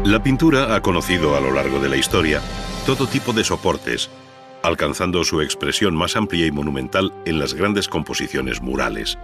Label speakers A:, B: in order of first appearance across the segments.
A: La pintura ha conocido a lo largo de la historia todo tipo de soportes, alcanzando su expresión más amplia y monumental en las grandes composiciones murales.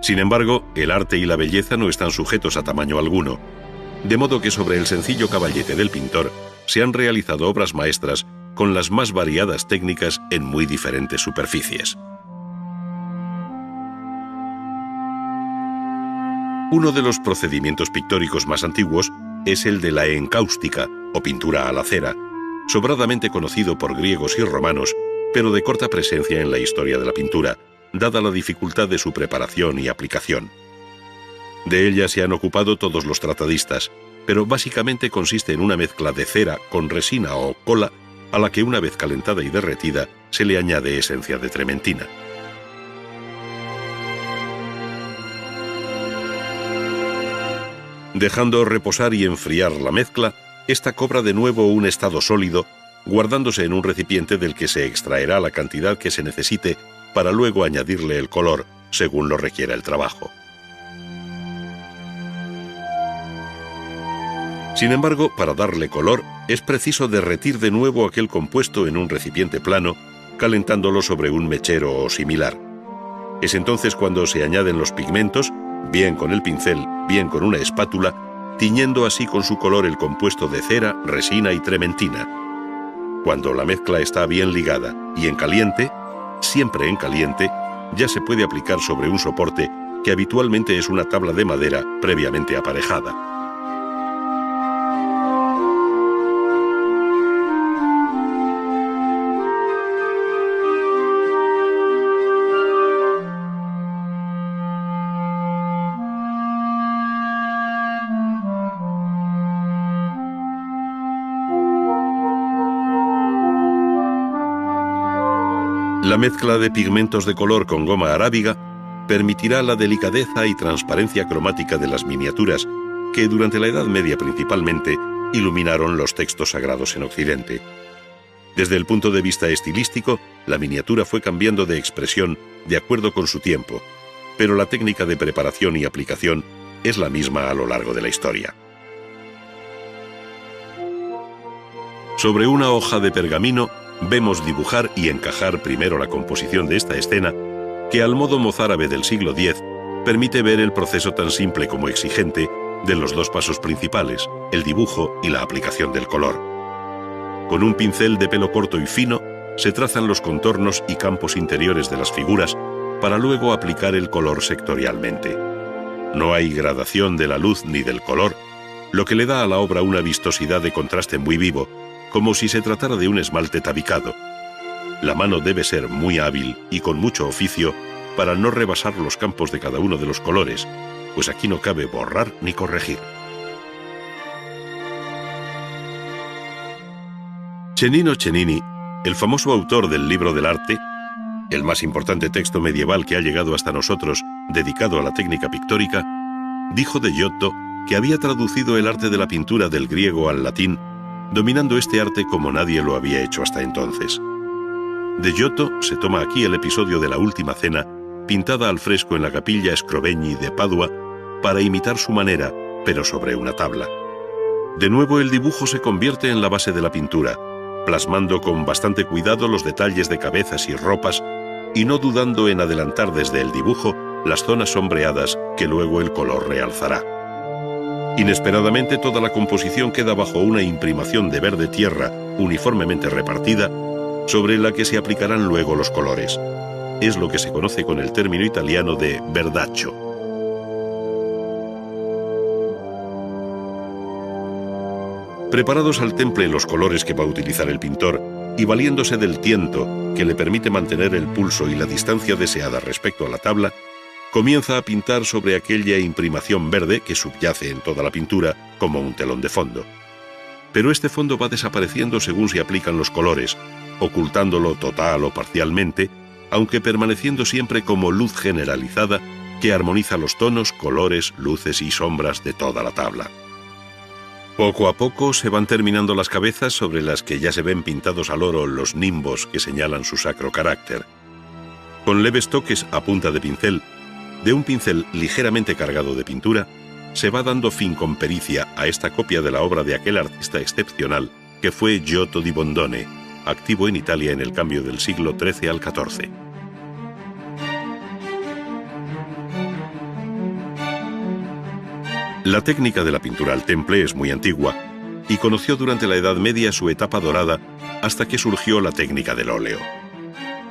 A: Sin embargo, el arte y la belleza no están sujetos a tamaño alguno, de modo que sobre el sencillo caballete del pintor se han realizado obras maestras con las más variadas técnicas en muy diferentes superficies. Uno de los procedimientos pictóricos más antiguos es el de la encáustica, o pintura a la cera, sobradamente conocido por griegos y romanos, pero de corta presencia en la historia de la pintura, dada la dificultad de su preparación y aplicación. De ella se han ocupado todos los tratadistas, pero básicamente consiste en una mezcla de cera con resina o cola, a la que una vez calentada y derretida se le añade esencia de trementina. Dejando reposar y enfriar la mezcla, esta cobra de nuevo un estado sólido, guardándose en un recipiente del que se extraerá la cantidad que se necesite para luego añadirle el color, según lo requiera el trabajo. Sin embargo, para darle color, es preciso derretir de nuevo aquel compuesto en un recipiente plano, calentándolo sobre un mechero o similar. Es entonces cuando se añaden los pigmentos, bien con el pincel, bien con una espátula, tiñendo así con su color el compuesto de cera, resina y trementina. Cuando la mezcla está bien ligada y en caliente, siempre en caliente, ya se puede aplicar sobre un soporte que habitualmente es una tabla de madera previamente aparejada. La mezcla de pigmentos de color con goma arábiga permitirá la delicadeza y transparencia cromática de las miniaturas que durante la Edad Media principalmente iluminaron los textos sagrados en Occidente. Desde el punto de vista estilístico, la miniatura fue cambiando de expresión de acuerdo con su tiempo, pero la técnica de preparación y aplicación es la misma a lo largo de la historia. Sobre una hoja de pergamino vemos dibujar y encajar primero la composición de esta escena, que al modo mozárabe del siglo X permite ver el proceso tan simple como exigente de los dos pasos principales, el dibujo y la aplicación del color. Con un pincel de pelo corto y fino se trazan los contornos y campos interiores de las figuras para luego aplicar el color sectorialmente. No hay gradación de la luz ni del color, lo que le da a la obra una vistosidad de contraste muy vivo, como si se tratara de un esmalte tabicado. La mano debe ser muy hábil y con mucho oficio para no rebasar los campos de cada uno de los colores, pues aquí no cabe borrar ni corregir. Cennino Cennini, el famoso autor del Libro del Arte, el más importante texto medieval que ha llegado hasta nosotros dedicado a la técnica pictórica, dijo de Giotto que había traducido el arte de la pintura del griego al latín, dominando este arte como nadie lo había hecho hasta entonces. De Giotto se toma aquí el episodio de la Última Cena, pintada al fresco en la capilla Scrovegni de Padua, para imitar su manera, pero sobre una tabla. De nuevo el dibujo se convierte en la base de la pintura, plasmando con bastante cuidado los detalles de cabezas y ropas, y no dudando en adelantar desde el dibujo las zonas sombreadas que luego el color realzará. Inesperadamente toda la composición queda bajo una imprimación de verde tierra uniformemente repartida, sobre la que se aplicarán luego los colores. Es lo que se conoce con el término italiano de verdaccio. Preparados al temple los colores que va a utilizar el pintor y valiéndose del tiento que le permite mantener el pulso y la distancia deseada respecto a la tabla, comienza a pintar sobre aquella imprimación verde que subyace en toda la pintura como un telón de fondo. Pero este fondo va desapareciendo según se aplican los colores, ocultándolo total o parcialmente, aunque permaneciendo siempre como luz generalizada que armoniza los tonos, colores, luces y sombras de toda la tabla. Poco a poco se van terminando las cabezas sobre las que ya se ven pintados al oro los nimbos que señalan su sacro carácter. Con leves toques a punta de pincel, de un pincel ligeramente cargado de pintura, se va dando fin con pericia a esta copia de la obra de aquel artista excepcional que fue Giotto di Bondone, activo en Italia en el cambio del siglo XIII al XIV. La técnica de la pintura al temple es muy antigua y conoció durante la Edad Media su etapa dorada hasta que surgió la técnica del óleo.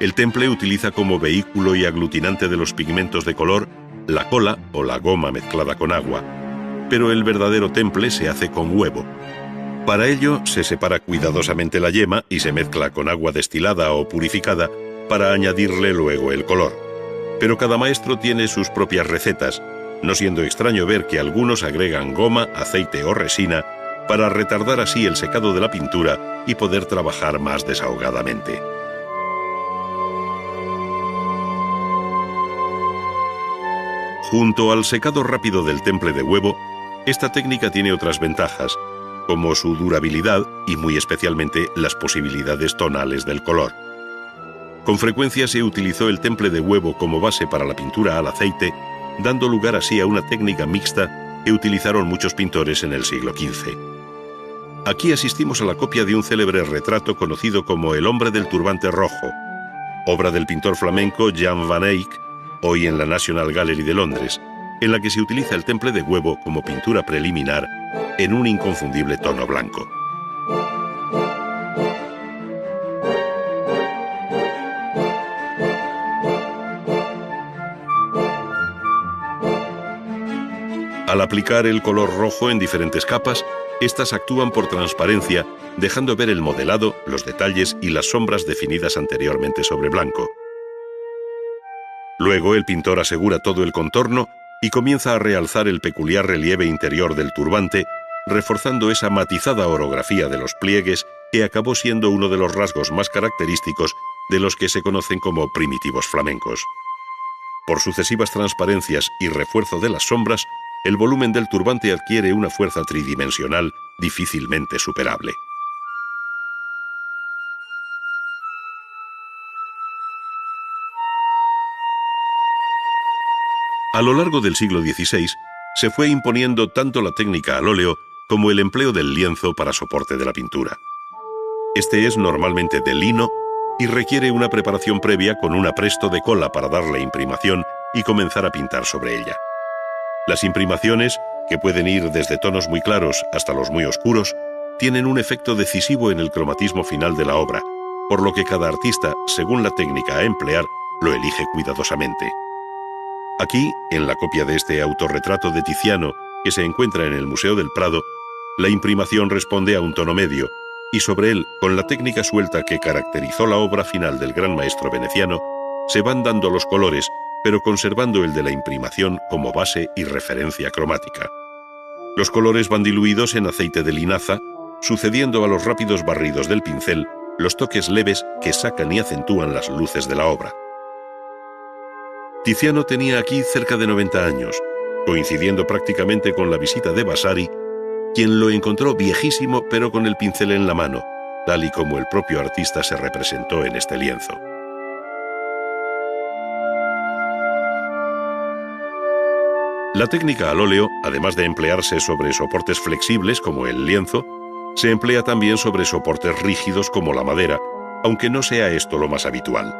A: El temple utiliza como vehículo y aglutinante de los pigmentos de color la cola o la goma mezclada con agua, pero el verdadero temple se hace con huevo. Para ello se separa cuidadosamente la yema y se mezcla con agua destilada o purificada para añadirle luego el color. Pero cada maestro tiene sus propias recetas, no siendo extraño ver que algunos agregan goma, aceite o resina para retardar así el secado de la pintura y poder trabajar más desahogadamente. Junto al secado rápido del temple de huevo, esta técnica tiene otras ventajas, como su durabilidad y muy especialmente las posibilidades tonales del color. Con frecuencia se utilizó el temple de huevo como base para la pintura al aceite, dando lugar así a una técnica mixta que utilizaron muchos pintores en el siglo XV. Aquí asistimos a la copia de un célebre retrato conocido como El hombre del turbante rojo, obra del pintor flamenco Jan van Eyck, hoy en la National Gallery de Londres, en la que se utiliza el temple de huevo como pintura preliminar en un inconfundible tono blanco. Al aplicar el color rojo en diferentes capas, estas actúan por transparencia, dejando ver el modelado, los detalles y las sombras definidas anteriormente sobre blanco. Luego el pintor asegura todo el contorno y comienza a realzar el peculiar relieve interior del turbante, reforzando esa matizada orografía de los pliegues que acabó siendo uno de los rasgos más característicos de los que se conocen como primitivos flamencos. Por sucesivas transparencias y refuerzo de las sombras, el volumen del turbante adquiere una fuerza tridimensional difícilmente superable. A lo largo del siglo XVI, se fue imponiendo tanto la técnica al óleo como el empleo del lienzo para soporte de la pintura. Este es normalmente de lino y requiere una preparación previa con un apresto de cola para darle imprimación y comenzar a pintar sobre ella. Las imprimaciones, que pueden ir desde tonos muy claros hasta los muy oscuros, tienen un efecto decisivo en el cromatismo final de la obra, por lo que cada artista, según la técnica a emplear, lo elige cuidadosamente. Aquí, en la copia de este autorretrato de Tiziano, que se encuentra en el Museo del Prado, la imprimación responde a un tono medio, y sobre él, con la técnica suelta que caracterizó la obra final del gran maestro veneciano, se van dando los colores, pero conservando el de la imprimación como base y referencia cromática. Los colores van diluidos en aceite de linaza, sucediendo a los rápidos barridos del pincel los toques leves que sacan y acentúan las luces de la obra. Tiziano tenía aquí cerca de 90 años, coincidiendo prácticamente con la visita de Vasari, quien lo encontró viejísimo pero con el pincel en la mano, tal y como el propio artista se representó en este lienzo. La técnica al óleo, además de emplearse sobre soportes flexibles como el lienzo, se emplea también sobre soportes rígidos como la madera, aunque no sea esto lo más habitual.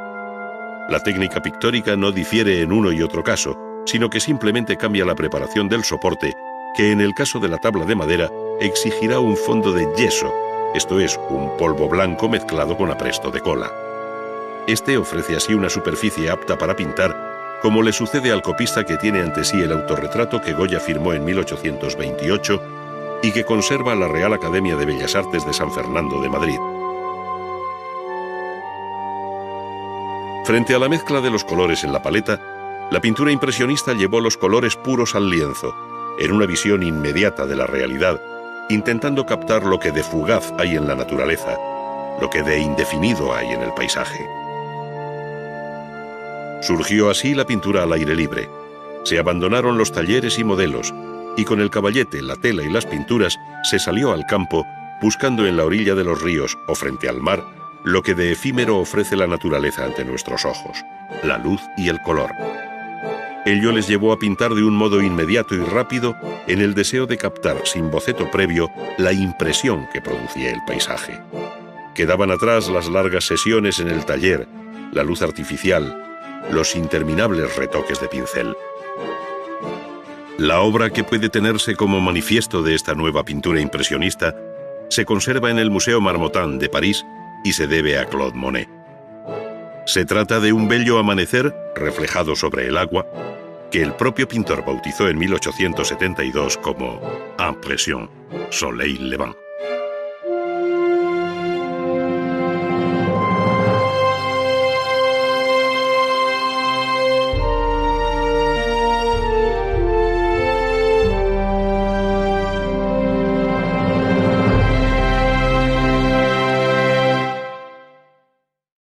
A: La técnica pictórica no difiere en uno y otro caso, sino que simplemente cambia la preparación del soporte, que en el caso de la tabla de madera exigirá un fondo de yeso, esto es, un polvo blanco mezclado con apresto de cola. Este ofrece así una superficie apta para pintar, como le sucede al copista que tiene ante sí el autorretrato que Goya firmó en 1828 y que conserva la Real Academia de Bellas Artes de San Fernando de Madrid. Frente a la mezcla de los colores en la paleta, la pintura impresionista llevó los colores puros al lienzo, en una visión inmediata de la realidad, intentando captar lo que de fugaz hay en la naturaleza, lo que de indefinido hay en el paisaje. Surgió así la pintura al aire libre. Se abandonaron los talleres y modelos, y con el caballete, la tela y las pinturas se salió al campo, buscando en la orilla de los ríos o frente al mar lo que de efímero ofrece la naturaleza ante nuestros ojos, la luz y el color. Ello les llevó a pintar de un modo inmediato y rápido en el deseo de captar, sin boceto previo, la impresión que producía el paisaje. Quedaban atrás las largas sesiones en el taller, la luz artificial, los interminables retoques de pincel. La obra, que puede tenerse como manifiesto de esta nueva pintura impresionista, se conserva en el Museo Marmottan de París y se debe a Claude Monet. Se trata de un bello amanecer reflejado sobre el agua que el propio pintor bautizó en 1872 como Impression, Soleil Levant.